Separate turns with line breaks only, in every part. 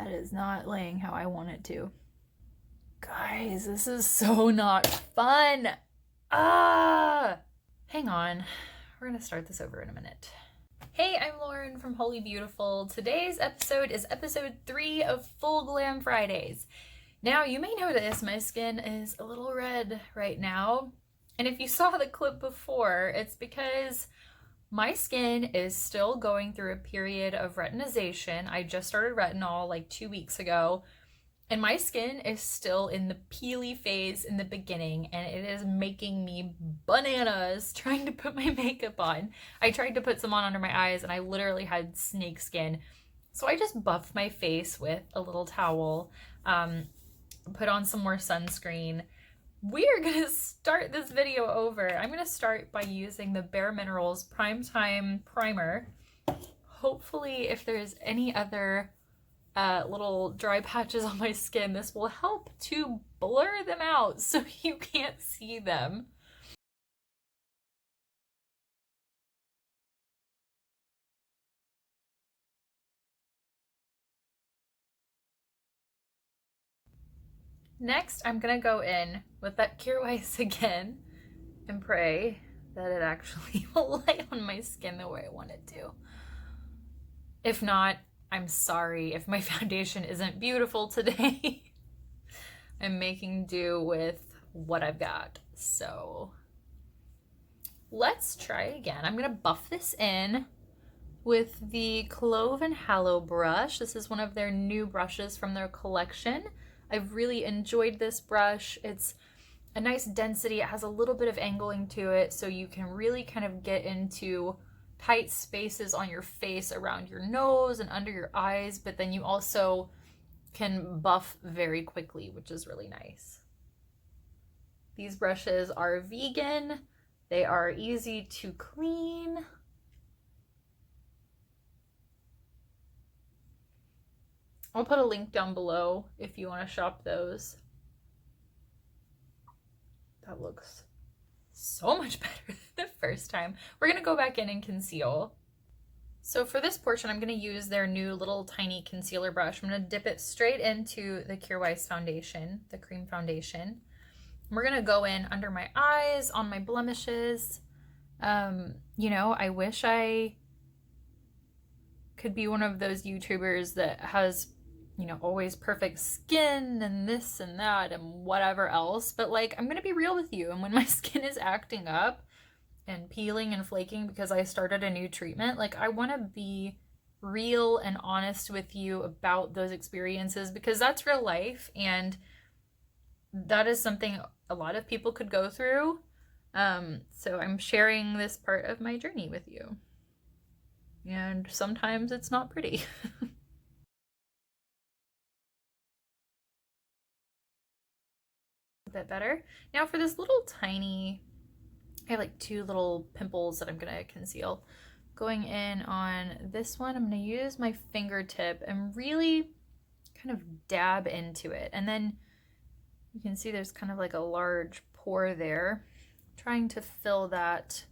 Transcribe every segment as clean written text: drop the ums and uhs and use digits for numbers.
That is not laying how I want it to. Guys, this is so not fun. Ah! Hang on. We're gonna start this over in a minute. Hey, I'm Lauren from Holy Beautiful. Today's episode is episode 3 of Full Glam Fridays. Now, you may notice my skin is a little red right now. And if you saw the clip before, it's because my skin is still going through a period of retinization. I just started retinol like 2 weeks ago, and my skin is still in the peely phase in the beginning, and it is making me bananas trying to put my makeup on. I tried to put some on under my eyes, and I literally had snake skin. So I just buffed my face with a little towel, put on some more sunscreen. We are gonna start this video over. I'm gonna start by using the Bare Minerals Primetime Primer. Hopefully, if there's any other little dry patches on my skin, this will help to blur them out so you can't see them. Next, I'm gonna go in with that Kjaer Weis again and pray that it actually will lay on my skin the way I want it to. If not, I'm sorry if my foundation isn't beautiful today. I'm making do with what I've got. So let's try again. I'm gonna buff this in with the Clove and Hallow brush. This is one of their new brushes from their collection. I've really enjoyed this brush. It's a nice density. It has a little bit of angling to it, so you can really kind of get into tight spaces on your face, around your nose and under your eyes, but then you also can buff very quickly, which is really nice. These brushes are vegan. They are easy to clean. I'll put a link down below if you want to shop those. That looks so much better than the first time. We're gonna go back in and conceal. So for this portion, I'm gonna use their new little tiny concealer brush. I'm gonna dip it straight into the Kjaer Weis foundation, the cream foundation. We're gonna go in under my eyes, on my blemishes. You know, I wish I could be one of those YouTubers that has, you know, always perfect skin and this and that and whatever else. But like, I'm gonna be real with you. And when my skin is acting up and peeling and flaking because I started a new treatment, like, I wanna be real and honest with you about those experiences, because that's real life. And that is something a lot of people could go through. So I'm sharing this part of my journey with you. And sometimes it's not pretty. A bit better. Now for this little tiny, I have like 2 little pimples that I'm gonna conceal. Going in on this one, I'm gonna use my fingertip and really kind of dab into it. And then you can see there's kind of like a large pore there. I'm trying to fill that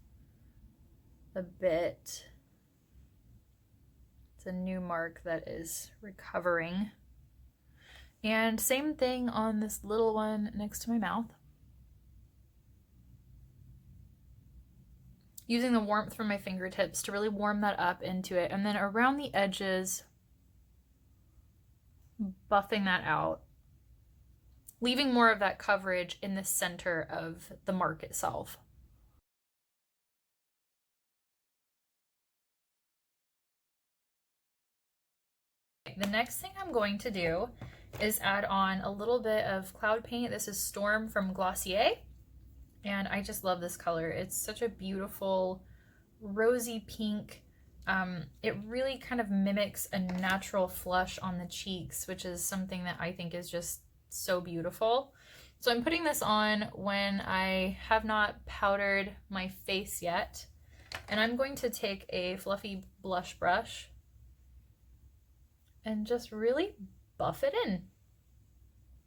a bit. It's a new mark that is recovering. And same thing on this little one next to my mouth. Using the warmth from my fingertips to really warm that up into it. And then around the edges, buffing that out, leaving more of that coverage in the center of the mark itself. The next thing I'm going to do is add on a little bit of cloud paint. This is Storm from Glossier, and I just love this color. It's such a beautiful rosy pink. It really kind of mimics a natural flush on the cheeks, which is something that I think is just so beautiful. So I'm putting this on when I have not powdered my face yet, and I'm going to take a fluffy blush brush and just really buff it in.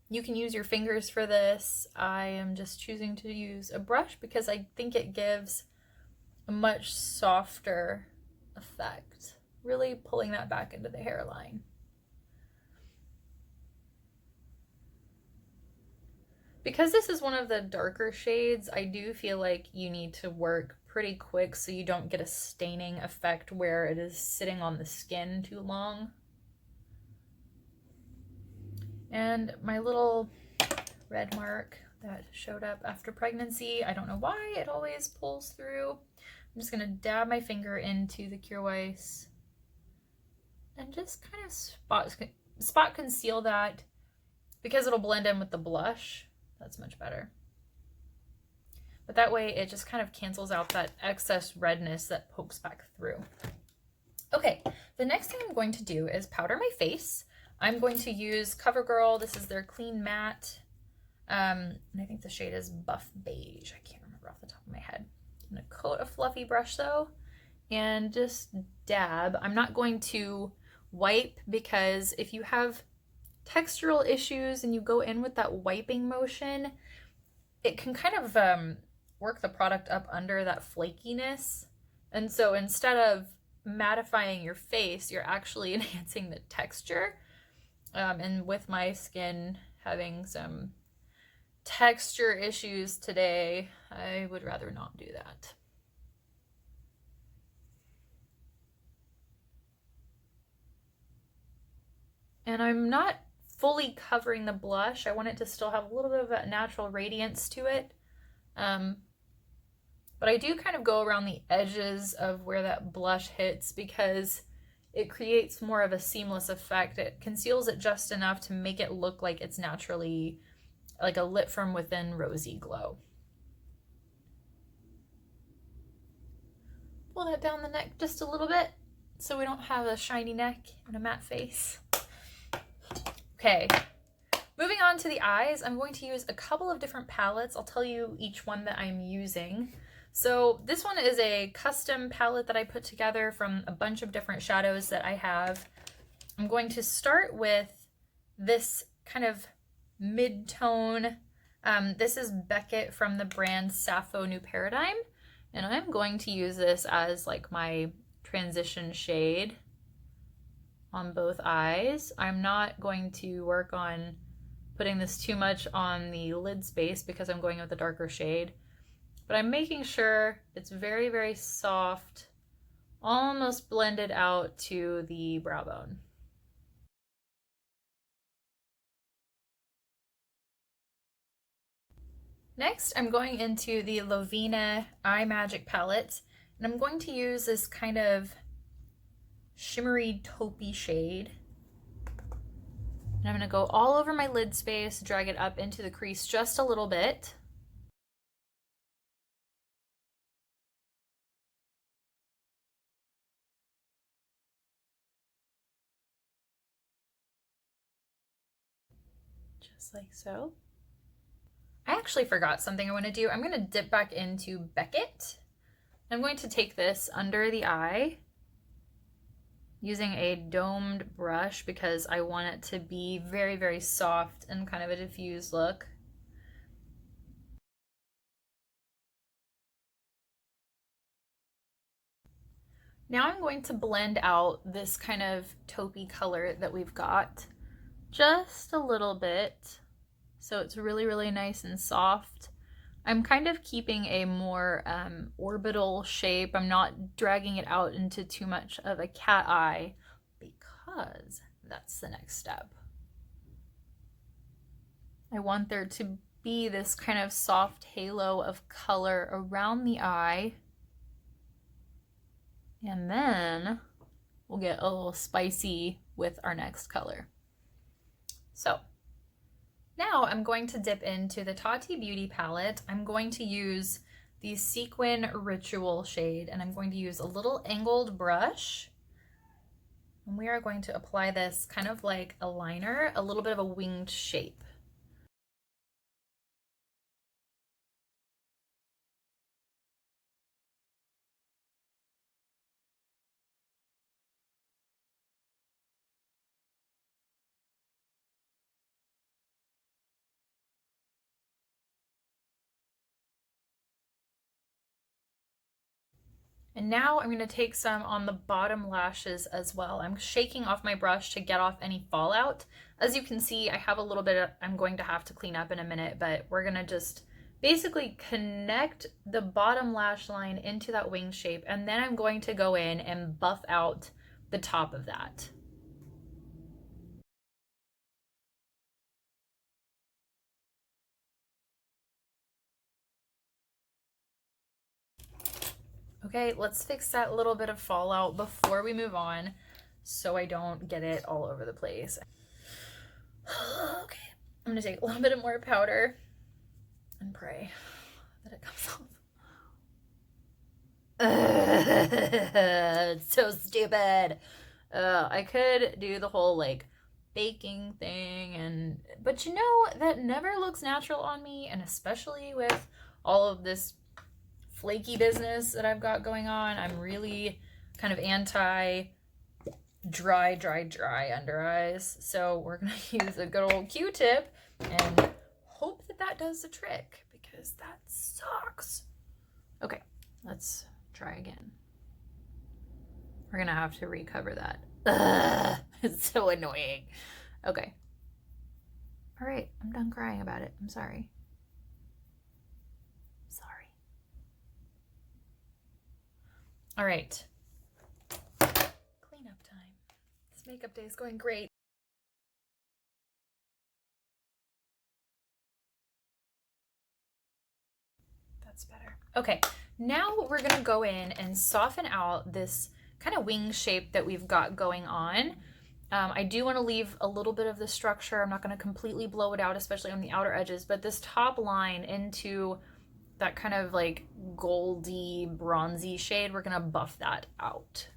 You can use your fingers for this. I am just choosing to use a brush because I think it gives a much softer effect, really pulling that back into the hairline. Because this is one of the darker shades, I do feel like you need to work pretty quick so you don't get a staining effect where it is sitting on the skin too long. And my little red mark that showed up after pregnancy, I don't know why it always pulls through. I'm just gonna dab my finger into the Kjaer Weis and just kind of spot conceal that, because it'll blend in with the blush. That's much better. But that way it just kind of cancels out that excess redness that pokes back through. Okay, the next thing I'm going to do is powder my face. I'm going to use Covergirl. This is their Clean Matte. And I think the shade is Buff Beige. I can't remember off the top of my head. I'm gonna coat a fluffy brush though, and just dab. I'm not going to wipe, because if you have textural issues and you go in with that wiping motion, it can kind of work the product up under that flakiness. And so instead of mattifying your face, you're actually enhancing the texture. And with my skin having some texture issues today, I would rather not do that. And I'm not fully covering the blush. I want it to still have a little bit of a natural radiance to it. But I do kind of go around the edges of where that blush hits, because it creates more of a seamless effect. It conceals it just enough to make it look like it's naturally like a lit from within rosy glow. Pull that down the neck just a little bit so we don't have a shiny neck and a matte face. Okay, moving on to the eyes, I'm going to use a couple of different palettes. I'll tell you each one that I'm using. So this one is a custom palette that I put together from a bunch of different shadows that I have. I'm going to start with this kind of mid-tone. This is Beckitt from the brand Sappho New Paradigm, and I'm going to use this as like my transition shade on both eyes. I'm not going to work on putting this too much on the lid space because I'm going with a darker shade, but I'm making sure it's very, very soft, almost blended out to the brow bone. Next, I'm going into the Lovinah Eye Magic palette, and I'm going to use this kind of shimmery taupey shade. And I'm going to go all over my lid space, drag it up into the crease just a little bit. Just like so. I actually forgot something I want to do. I'm going to dip back into Beckitt. I'm going to take this under the eye using a domed brush because I want it to be very, very soft and kind of a diffused look. Now I'm going to blend out this kind of taupey color that we've got just a little bit, so it's really, really nice and soft. I'm kind of keeping a more orbital shape. I'm not dragging it out into too much of a cat eye because that's the next step. I want there to be this kind of soft halo of color around the eye. And then we'll get a little spicy with our next color. So now I'm going to dip into the Tati Beauty palette. I'm going to use the Sequin Ritual shade, and I'm going to use a little angled brush. And we are going to apply this kind of like a liner, a little bit of a winged shape. And now I'm going to take some on the bottom lashes as well. I'm shaking off my brush to get off any fallout. As you can see, I have a little bit I'm going to have to clean up in a minute, but we're going to just basically connect the bottom lash line into that wing shape, and then I'm going to go in and buff out the top of that. Okay, let's fix that little bit of fallout before we move on so I don't get it all over the place. Okay, I'm gonna take a little bit of more powder and pray that it comes off. It's so stupid. I could do the whole like baking thing, but you know, that never looks natural on me, and especially with all of this flaky business that I've got going on, I'm really kind of anti dry under eyes. So we're gonna use a good old Q-tip and hope that that does the trick, because that sucks. Okay, let's try again. We're gonna have to recover that. Ugh, it's so annoying. Okay. All right, I'm done crying about it. I'm sorry. Sorry. All right. Cleanup time. This makeup day is going great. That's better. Okay, now we're gonna go in and soften out this kind of wing shape that we've got going on. I do want to leave a little bit of the structure. I'm not going to completely blow it out, especially on the outer edges, but this top line into that kind of like goldy, bronzy shade, we're going to buff that out.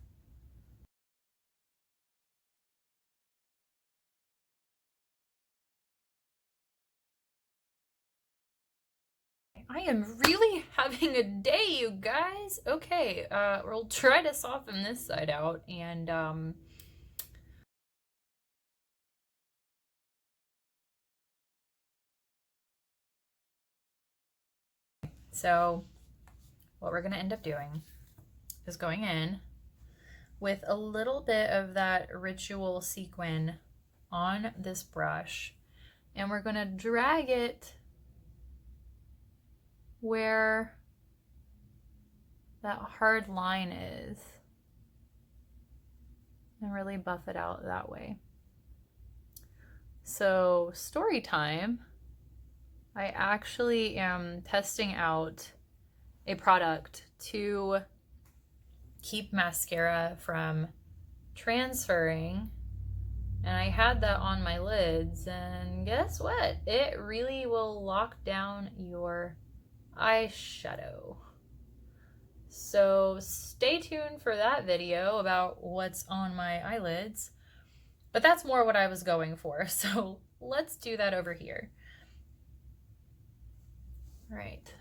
I am really having a day, you guys. Okay, we'll try to soften this side out, and so what we're gonna end up doing is going in with a little bit of that ritual sequin on this brush, and we're gonna drag it where that hard line is and really buff it out that way. So story time, I actually am testing out a product to keep mascara from transferring, and I had that on my lids, and guess what? It really will lock down your eyeshadow. So stay tuned for that video about what's on my eyelids, but that's more what I was going for, so let's do that over here. All right.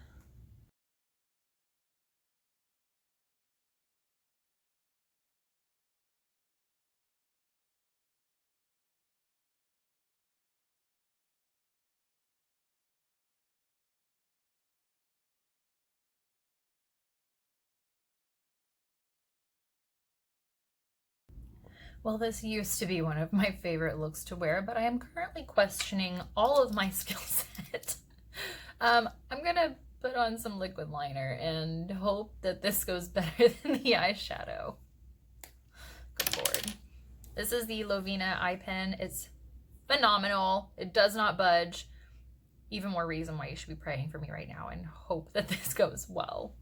Well, this used to be one of my favorite looks to wear, but I am currently questioning all of my skill set. I'm gonna put on some liquid liner and hope that this goes better than the eyeshadow. Good Lord. This is the Lovinah eye pen. It's phenomenal. It does not budge. Even more reason why you should be praying for me right now and hope that this goes well.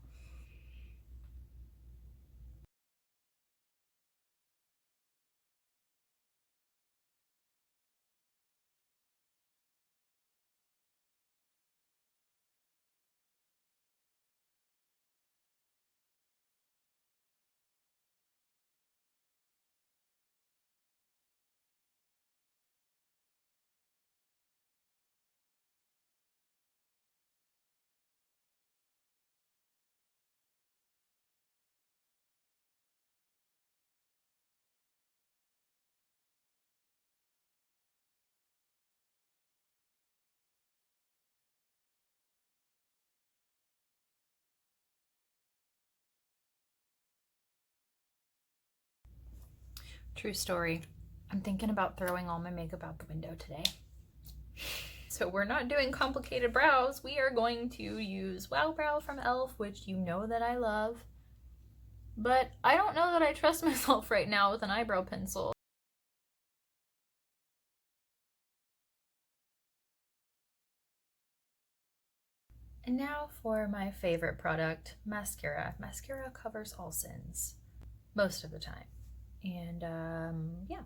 True story. I'm thinking about throwing all my makeup out the window today. So we're not doing complicated brows. We are going to use Wow Brow from e.l.f, which you know that I love. But I don't know that I trust myself right now with an eyebrow pencil. And now for my favorite product, mascara. Mascara covers all sins, most of the time. And yeah.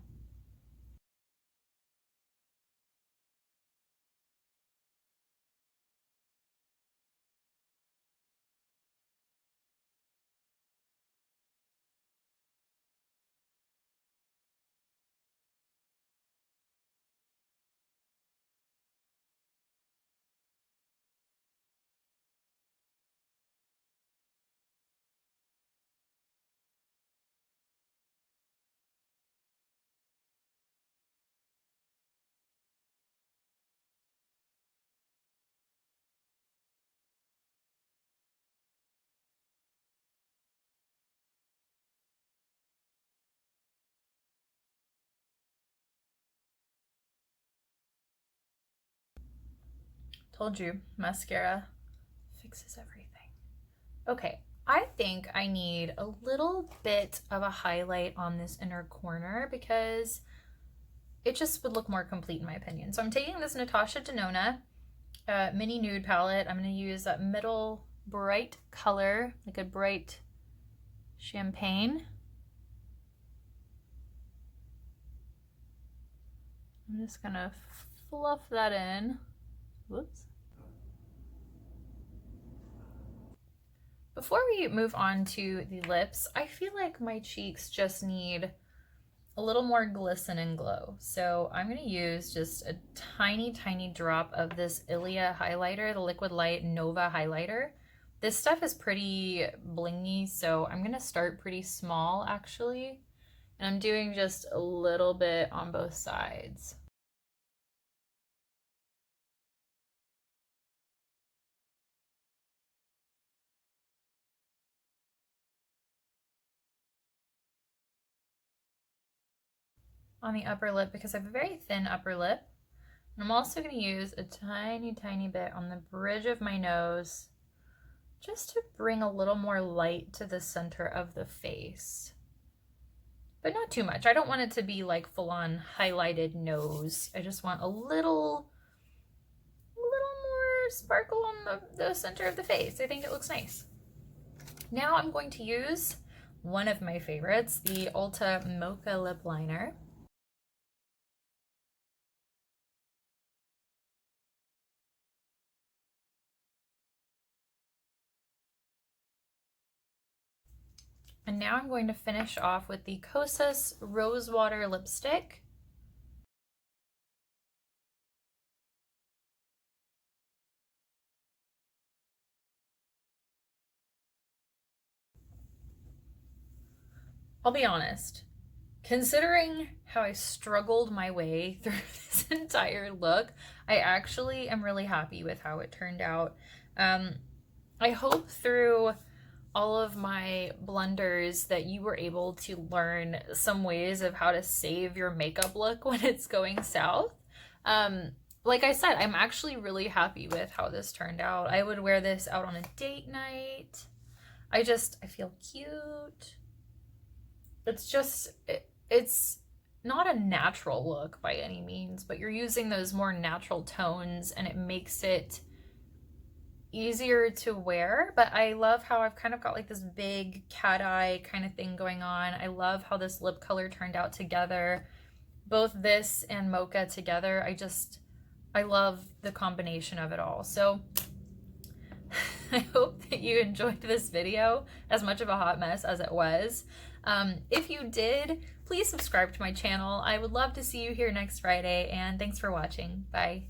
Told you, mascara fixes everything. Okay, I think I need a little bit of a highlight on this inner corner because it just would look more complete in my opinion. So I'm taking this Natasha Denona mini nude palette. I'm going to use that middle bright color, like a bright champagne. I'm just going to fluff that in. Whoops. Before we move on to the lips, I feel like my cheeks just need a little more glisten and glow. So I'm going to use just a tiny, tiny drop of this Ilia highlighter, the Liquid Light Nova highlighter. This stuff is pretty blingy, so I'm going to start pretty small actually. And I'm doing just a little bit on both sides. On the upper lip because I have a very thin upper lip. And I'm also going to use a tiny, tiny bit on the bridge of my nose just to bring a little more light to the center of the face. But not too much. I don't want it to be like full-on highlighted nose. I just want a little more sparkle on the center of the face. I think it looks nice. Now I'm going to use one of my favorites, the Ulta Mocha Lip Liner. And now I'm going to finish off with the Kosas Rosewater lipstick. I'll be honest, considering how I struggled my way through this entire look, I actually am really happy with how it turned out. I hope through all of my blunders that you were able to learn some ways of how to save your makeup look when it's going south. Like I said, I'm actually really happy with how this turned out. I would wear this out on a date night. I feel cute. It's just, it's not a natural look by any means, but you're using those more natural tones and it makes it easier to wear. But I love how I've kind of got like this big cat eye kind of thing going on. I love how this lip color turned out together. Both this and Mocha together, I love the combination of it all. So I hope that you enjoyed this video as much of a hot mess as it was. If you did, please subscribe to my channel. I would love to see you here next Friday, and thanks for watching. Bye.